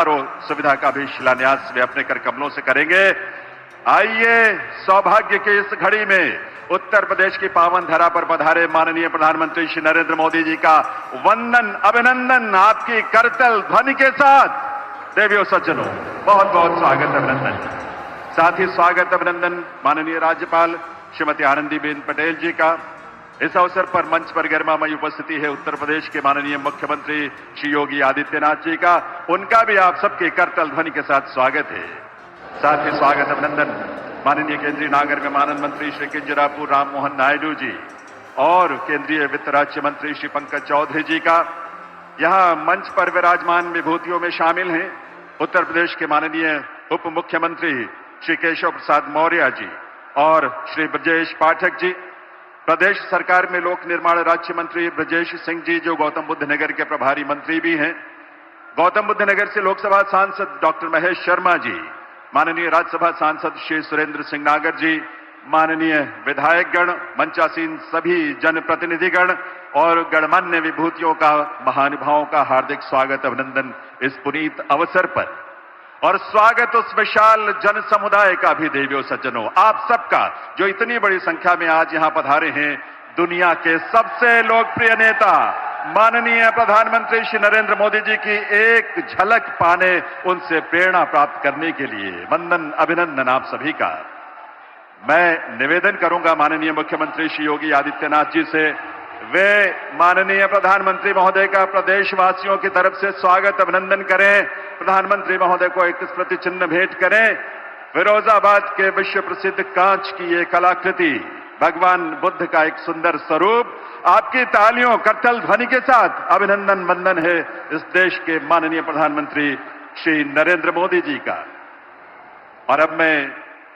सुविधा का भी शिलान्यास वे अपने कर कमलों से करेंगे। आइए सौभाग्य की इस घड़ी में उत्तर प्रदेश की पावन धरा पर पधारे माननीय प्रधानमंत्री श्री नरेंद्र मोदी जी का वंदन अभिनंदन आपकी करतल ध्वनि के साथ। देवियों सज्जनों, बहुत बहुत स्वागत अभिनंदन। साथ ही स्वागत अभिनंदन माननीय राज्यपाल श्रीमती आनंदीबेन पटेल जी का। इस अवसर पर मंच पर गरिमामयी उपस्थिति है उत्तर प्रदेश के माननीय मुख्यमंत्री श्री योगी आदित्यनाथ जी का। उनका भी आप सबके करतल ध्वनि के साथ स्वागत है। साथ ही स्वागत अभिनंदन माननीय केंद्रीय नागर विमानन मंत्री श्री किंजरापू राममोहन नायडू जी और केंद्रीय वित्त राज्य मंत्री श्री पंकज चौधरी जी का। यहां मंच पर विराजमान विभूतियों में शामिल हैं उत्तर प्रदेश के माननीय उप मुख्यमंत्री श्री केशव प्रसाद मौर्य जी और श्री ब्रजेश पाठक जी। प्रदेश सरकार में लोक निर्माण राज्य मंत्री ब्रजेश सिंह जी जो गौतम बुद्ध नगर के प्रभारी मंत्री भी हैं। गौतम बुद्ध नगर से लोकसभा सांसद डॉक्टर महेश शर्मा जी, माननीय राज्यसभा सांसद श्री सुरेंद्र सिंह नागर जी, माननीय विधायकगण, मंचासीन सभी जनप्रतिनिधिगण और गणमान्य विभूतियों का, महानुभावों का हार्दिक स्वागत अभिनंदन इस पुनीत अवसर पर। और स्वागत उस विशाल जन समुदाय का भी देवियों सज्जनों, आप सबका जो इतनी बड़ी संख्या में आज यहां पधारे हैं। दुनिया के सबसे लोकप्रिय नेता माननीय प्रधानमंत्री श्री नरेंद्र मोदी जी की एक झलक पाने, उनसे प्रेरणा प्राप्त करने के लिए वंदन अभिनंदन आप सभी का। मैं निवेदन करूंगा माननीय मुख्यमंत्री श्री योगी आदित्यनाथ जी से, वे माननीय प्रधानमंत्री महोदय का प्रदेशवासियों की तरफ से स्वागत अभिनंदन करें। प्रधानमंत्री महोदय को एक स्मृति चिन्ह भेंट करें। फिरोजाबाद के विश्व प्रसिद्ध कांच की ये कलाकृति, भगवान बुद्ध का एक सुंदर स्वरूप, आपकी तालियों करतल ध्वनि के साथ अभिनंदन वंदन है इस देश के माननीय प्रधानमंत्री श्री नरेंद्र मोदी जी का। और अब मैं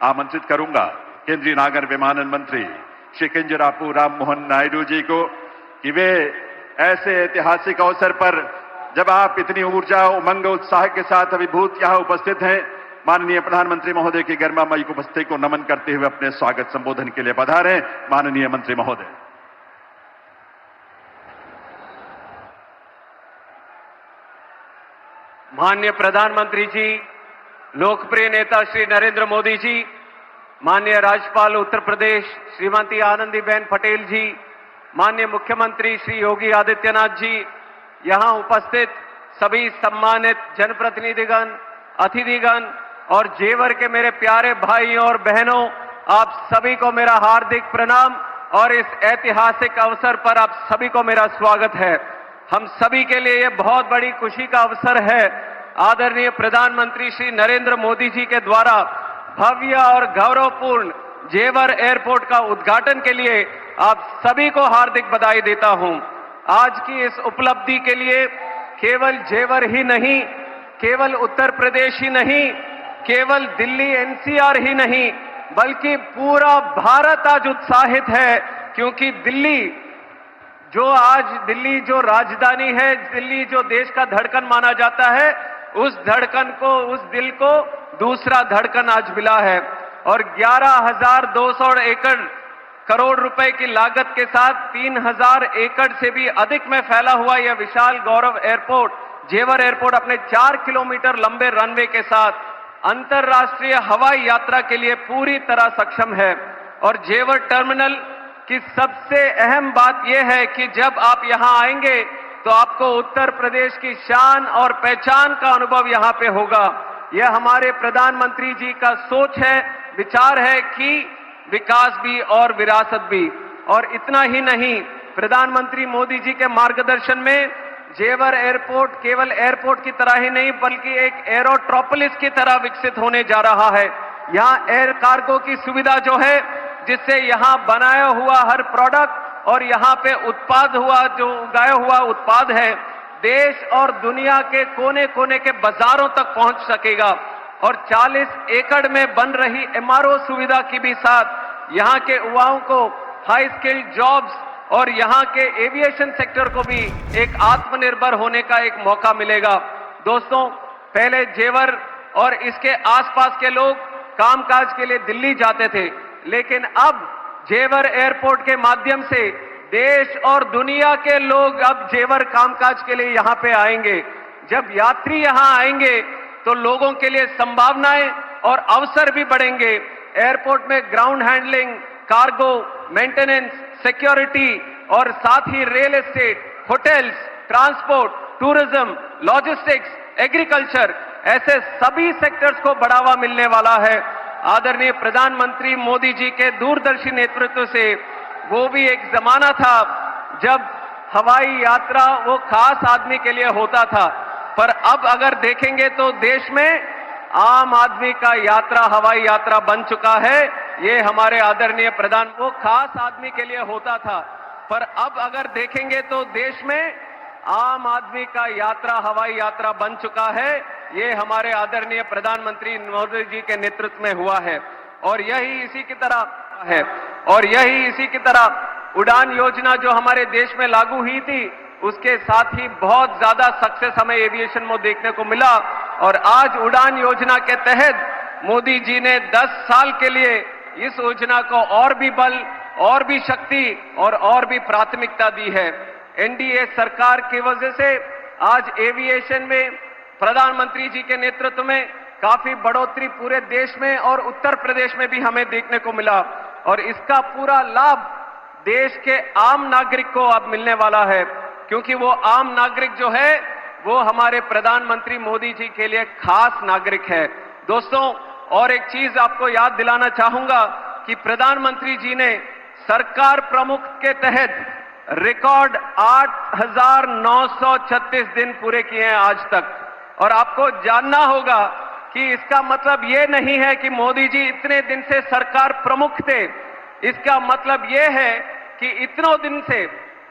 आमंत्रित करूंगा केंद्रीय नागर विमानन मंत्री श्री किंजरापू राममोहन नायडू जी को कि वे ऐसे ऐतिहासिक अवसर पर, जब आप इतनी ऊर्जा उमंग उत्साह के साथ अभिभूत यहां उपस्थित हैं, माननीय प्रधानमंत्री महोदय की गरिमामयी उपस्थिति को नमन करते हुए अपने स्वागत संबोधन के लिए पधारें। माननीय मंत्री महोदय। माननीय प्रधानमंत्री जी, लोकप्रिय नेता श्री नरेंद्र मोदी जी, माननीय राज्यपाल उत्तर प्रदेश श्रीमती आनंदीबेन पटेल जी, माननीय मुख्यमंत्री श्री योगी आदित्यनाथ जी, यहां उपस्थित सभी सम्मानित जनप्रतिनिधिगण, अतिथिगण और जेवर के मेरे प्यारे भाइयों और बहनों, आप सभी को मेरा हार्दिक प्रणाम। और इस ऐतिहासिक अवसर पर आप सभी को मेरा स्वागत है। हम सभी के लिए यह बहुत बड़ी खुशी का अवसर है। आदरणीय प्रधानमंत्री श्री नरेंद्र मोदी जी के द्वारा भव्य और गौरवपूर्ण जेवर एयरपोर्ट का उद्घाटन के लिए आप सभी को हार्दिक बधाई देता हूं। आज की इस उपलब्धि के लिए केवल जेवर ही नहीं, केवल उत्तर प्रदेश ही नहीं, केवल दिल्ली एनसीआर ही नहीं, बल्कि पूरा भारत आज उत्साहित है। क्योंकि दिल्ली जो राजधानी है, दिल्ली जो देश का धड़कन माना जाता है, उस धड़कन को, उस दिल को दूसरा धड़कन आज मिला है। और 11,200 करोड़ रुपए की लागत के साथ 3,000 एकड़ से भी अधिक में फैला हुआ यह विशाल गौरव एयरपोर्ट, जेवर एयरपोर्ट, अपने 4 किलोमीटर लंबे रनवे के साथ अंतर्राष्ट्रीय हवाई यात्रा के लिए पूरी तरह सक्षम है। और जेवर टर्मिनल की सबसे अहम बात यह है कि जब आप यहां आएंगे तो आपको उत्तर प्रदेश की शान और पहचान का अनुभव यहां पे होगा। यह हमारे प्रधानमंत्री जी का सोच है, विचार है कि विकास भी और विरासत भी। और इतना ही नहीं, प्रधानमंत्री मोदी जी के मार्गदर्शन में जेवर एयरपोर्ट केवल एयरपोर्ट की तरह ही नहीं, बल्कि एक एरोट्रोपोलिस की तरह विकसित होने जा रहा है। यहां एयर कार्गो की सुविधा जो है, जिससे यहां बनाया हुआ हर प्रोडक्ट और यहां पे उत्पाद हुआ, जो उगाया हुआ उत्पाद है, देश और दुनिया के कोने कोने के बाजारों तक पहुंच सकेगा। और 40 एकड़ में बन रही एमआरओ सुविधा की भी साथ यहां के युवाओं को हाई स्किल्ड जॉब्स और यहां के एविएशन सेक्टर को भी एक आत्मनिर्भर होने का एक मौका मिलेगा। दोस्तों, पहले जेवर और इसके आसपास के लोग कामकाज के लिए दिल्ली जाते थे, लेकिन अब जेवर एयरपोर्ट के माध्यम से देश और दुनिया के लोग अब जेवर कामकाज के लिए यहां पे आएंगे। जब यात्री यहां आएंगे तो लोगों के लिए संभावनाएं और अवसर भी बढ़ेंगे। एयरपोर्ट में ground handling, cargo, maintenance, security और साथ ही real estate, hotels, transport, tourism, logistics, agriculture, ऐसे सभी सेक्टर्स को बढ़ावा मिलने वाला है। आदरणीय प्रधानमंत्री मोदी जी के दूरदर्शी नेतृत्व से वो भी एक जमाना था जब हवाई यात्रा वो खास आदमी के लिए होता था, पर अब अगर देखेंगे तो देश में आम आदमी का यात्रा हवाई यात्रा बन चुका है। ये हमारे आदरणीय प्रधान, वो खास आदमी के लिए होता था, पर अब अगर देखेंगे तो देश में आम आदमी का यात्रा हवाई यात्रा बन चुका है। ये हमारे आदरणीय प्रधानमंत्री मोदी जी के नेतृत्व में हुआ है और यही इसी की तरह है। और यही इसी की तरह उड़ान योजना जो हमारे देश में लागू हुई थी, उसके साथ ही बहुत ज्यादा सक्सेस हमें एविएशन में देखने को मिला। और आज उड़ान योजना के तहत मोदी जी ने 10 साल के लिए इस योजना को और भी बल, और भी शक्ति और भी प्राथमिकता दी है। एनडीए सरकार की वजह से आज एविएशन में प्रधानमंत्री जी के नेतृत्व में काफी बढ़ोतरी पूरे देश में और उत्तर प्रदेश में भी हमें देखने को मिला और इसका पूरा लाभ देश के आम नागरिक को अब मिलने वाला है, क्योंकि वो आम नागरिक जो है वो हमारे प्रधानमंत्री मोदी जी के लिए खास नागरिक है। दोस्तों, और एक चीज आपको याद दिलाना चाहूंगा कि प्रधानमंत्री जी ने सरकार प्रमुख के तहत रिकॉर्ड 8,936 दिन पूरे किए हैं आज तक। और आपको जानना होगा कि इसका मतलब ये नहीं है कि मोदी जी इतने दिन से सरकार प्रमुख थे। इसका मतलब ये है कि इतनों दिन से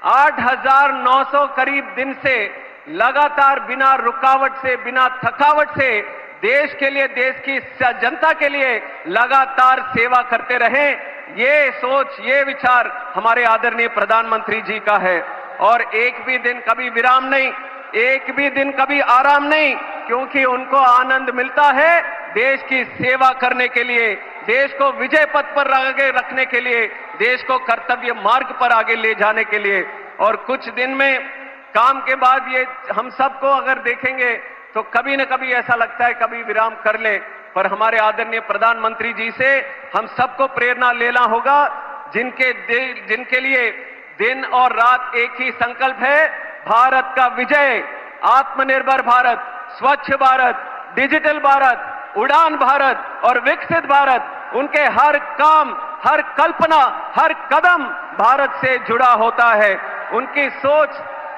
8,900 करीब दिन से लगातार बिना रुकावट से, बिना थकावट से देश के लिए, देश की जनता के लिए लगातार सेवा करते रहे। ये सोच, ये विचार हमारे आदरणीय प्रधानमंत्री जी का है। और एक भी दिन कभी विराम नहीं, एक भी दिन कभी आराम नहीं, क्योंकि उनको आनंद मिलता है देश की सेवा करने के लिए, देश को विजय पथ पर आगे रखने के लिए, देश को कर्तव्य मार्ग पर आगे ले जाने के लिए। और कुछ दिन में काम के बाद ये हम सबको अगर देखेंगे तो कभी न कभी ऐसा लगता है कभी विराम कर ले, पर हमारे आदरणीय प्रधानमंत्री जी से हम सबको प्रेरणा लेना होगा, जिनके लिए दिन और रात एक ही संकल्प है, भारत का विजय, आत्मनिर्भर भारत, स्वच्छ भारत, डिजिटल भारत, उड़ान भारत और विकसित भारत। उनके हर काम, हर कल्पना, हर कदम भारत से जुड़ा होता है। उनकी सोच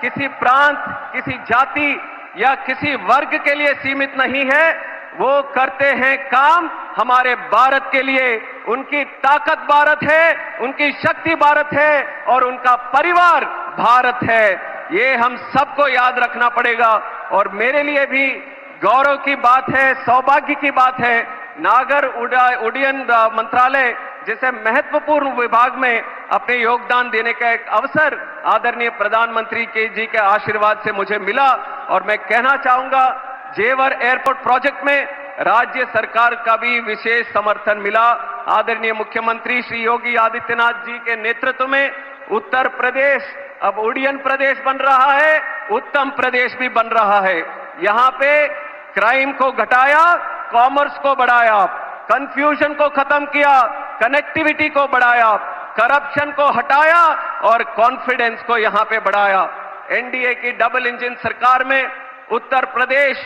किसी प्रांत, किसी जाति या किसी वर्ग के लिए सीमित नहीं है। वो करते हैं काम हमारे भारत के लिए। उनकी ताकत भारत है, उनकी शक्ति भारत है और उनका परिवार भारत है। ये हम सबको याद रखना पड़ेगा। और मेरे लिए भी गौरव की बात है, सौभाग्य की बात है, नागर उड्डयन मंत्रालय जैसे महत्वपूर्ण विभाग में अपने योगदान देने का एक अवसर आदरणीय प्रधानमंत्री जी के आशीर्वाद से मुझे मिला। और मैं कहना चाहूंगा, जेवर एयरपोर्ट प्रोजेक्ट में राज्य सरकार का भी विशेष समर्थन मिला। आदरणीय मुख्यमंत्री श्री योगी आदित्यनाथ जी के नेतृत्व में उत्तर प्रदेश अब उड्डयन प्रदेश बन रहा है, उत्तम प्रदेश भी बन रहा है। यहाँ पे क्राइम को घटाया, कॉमर्स को बढ़ाया, कंफ्यूजन को खत्म किया, कनेक्टिविटी को बढ़ाया, करप्शन को हटाया और कॉन्फिडेंस को यहां पे बढ़ाया। एनडीए की डबल इंजन सरकार में उत्तर प्रदेश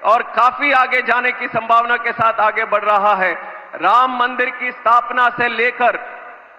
और काफी आगे जाने की संभावना के साथ आगे बढ़ रहा है। राम मंदिर की स्थापना से लेकर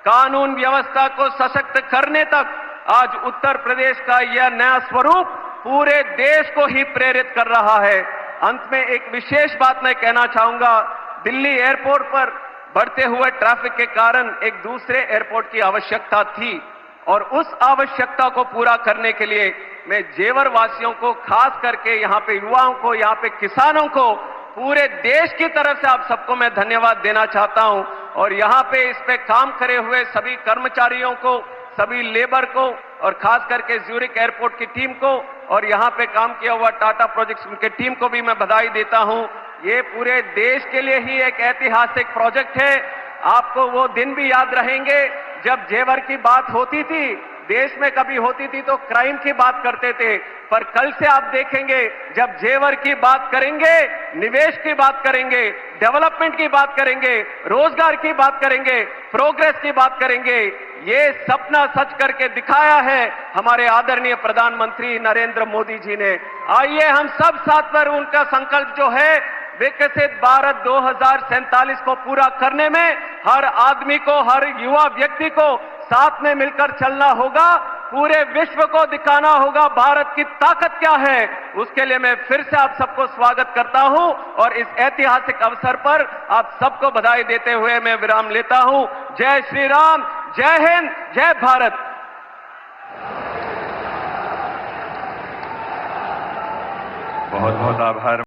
कानून व्यवस्था को सशक्त करने तक आज उत्तर प्रदेश का यह नया स्वरूप पूरे देश को ही प्रेरित कर रहा है। अंत में एक विशेष बात मैं कहना चाहूंगा, दिल्ली एयरपोर्ट पर बढ़ते हुए ट्रैफिक के कारण एक दूसरे एयरपोर्ट की आवश्यकता थी और उस आवश्यकता को पूरा करने के लिए मैं जेवर वासियों को, खास करके यहाँ पे युवाओं को, यहाँ पे किसानों को, पूरे देश की तरफ से आप सबको मैं धन्यवाद देना चाहता हूं। और यहाँ पे इस पे काम करे हुए सभी कर्मचारियों को, सभी लेबर को और खास करके ज्यूरिक एयरपोर्ट की टीम को और यहाँ पे काम किया हुआ टाटा प्रोजेक्ट्स उनके टीम को भी मैं बधाई देता हूं। ये पूरे देश के लिए ही एक ऐतिहासिक प्रोजेक्ट है। आपको वो दिन भी याद रहेंगे जब जेवर की बात होती थी, देश में कभी होती थी तो क्राइम की बात करते थे, पर कल से आप देखेंगे जब जेवर की बात करेंगे, निवेश की बात करेंगे, डेवलपमेंट की बात करेंगे, रोजगार की बात करेंगे, प्रोग्रेस की बात करेंगे, ये सपना सच करके दिखाया है हमारे आदरणीय प्रधानमंत्री नरेंद्र मोदी जी ने। आइए हम सब साथ पर उनका संकल्प जो है विकसित भारत 2047 को पूरा करने में हर आदमी को, हर युवा व्यक्ति को साथ में मिलकर चलना होगा। पूरे विश्व को दिखाना होगा भारत की ताकत क्या है। उसके लिए मैं फिर से आप सबको स्वागत करता हूं और इस ऐतिहासिक अवसर पर आप सबको बधाई देते हुए मैं विराम लेता हूं। जय श्री राम, जय हिंद, जय भारत। बहुत बहुत आभार।